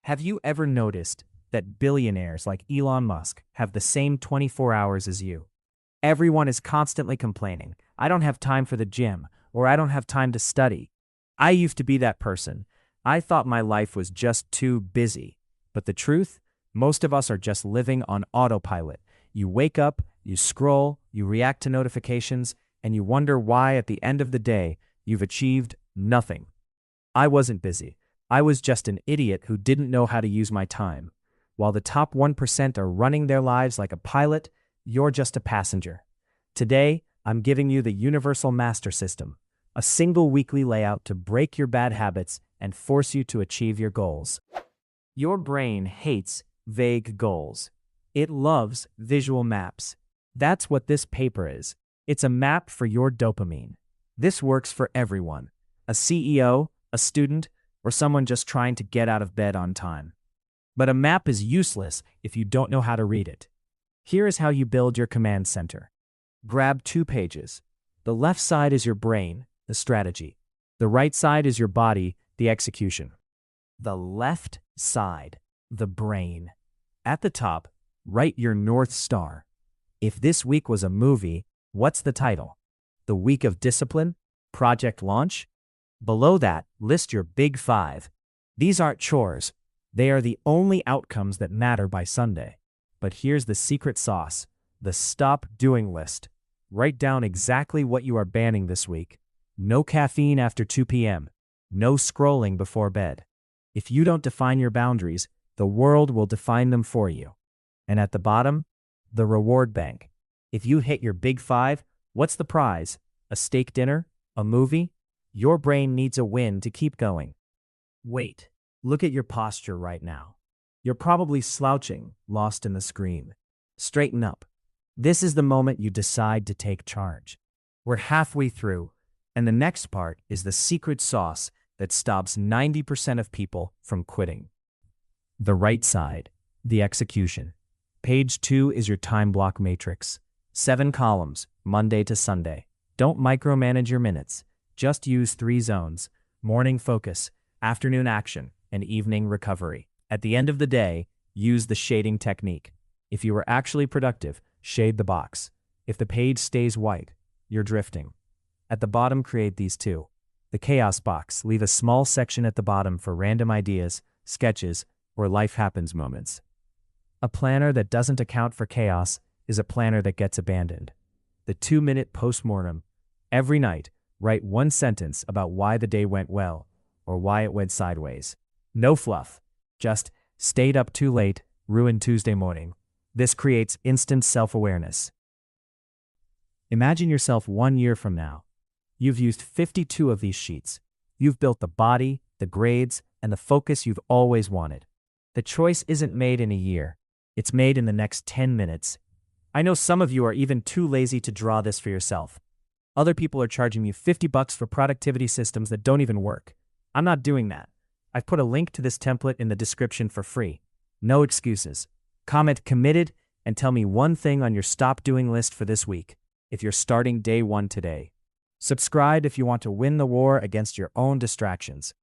Have you ever noticed that billionaires like Elon Musk have the same 24 hours as you? Everyone is constantly complaining, I don't have time for the gym, or I don't have time to study. I used to be that person. I thought my life was just too busy. But the truth? Most of us are just living on autopilot. You wake up, you scroll, you react to notifications, and you wonder why at the end of the day, you've achieved nothing. I wasn't busy. I was just an idiot who didn't know how to use my time. While the top 1% are running their lives like a pilot, you're just a passenger. Today, I'm giving you the Universal Master System, a single weekly layout to break your bad habits and force you to achieve your goals. Your brain hates vague goals. It loves visual maps. That's what this paper is. It's a map for your dopamine. This works for everyone: a CEO, a student, or someone just trying to get out of bed on time. But a map is useless if you don't know how to read it. Here is how you build your command center. Grab 2 pages. The left side is your brain, the strategy. The right side is your body, the execution. The left side, the brain. At the top, write your North Star. If this week was a movie, what's the title? The Week of Discipline? Project Launch? Below that, list your big 5. These aren't chores. They are the only outcomes that matter by Sunday. But here's the secret sauce: the stop doing list. Write down exactly what you are banning this week. No caffeine after 2 p.m. No scrolling before bed. If you don't define your boundaries, the world will define them for you. And at the bottom, the reward bank. If you hit your big 5, what's the prize? A steak dinner? A movie? Your brain needs a win to keep going. Wait, look at your posture right now. You're probably slouching, lost in the screen. Straighten up. This is the moment you decide to take charge. We're halfway through, and the next part is the secret sauce that stops 90% of people from quitting. The right side, the execution. Page 2 is your time block matrix. 7 columns, Monday to Sunday. Don't micromanage your minutes. Just use 3 zones: morning focus, afternoon action, and evening recovery. At the end of the day, use the shading technique. If you were actually productive, shade the box. If the page stays white, you're drifting. At the bottom, create these 2. The chaos box. Leave a small section at the bottom for random ideas, sketches, or life happens moments. A planner that doesn't account for chaos is a planner that gets abandoned. The 2-minute postmortem. Every night, write 1 sentence about why the day went well or why it went sideways. No fluff. Just stayed up too late, ruined Tuesday morning. This creates instant self-awareness. Imagine yourself 1 year from now. You've used 52 of these sheets. You've built the body, the grades, and the focus you've always wanted. The choice isn't made in a year. It's made in the next 10 minutes. I know some of you are even too lazy to draw this for yourself. Other people are charging you $50 for productivity systems that don't even work. I'm not doing that. I've put a link to this template in the description for free. No excuses. Comment "committed" and tell me one thing on your stop doing list for this week, if you're starting day 1 today. Subscribe if you want to win the war against your own distractions.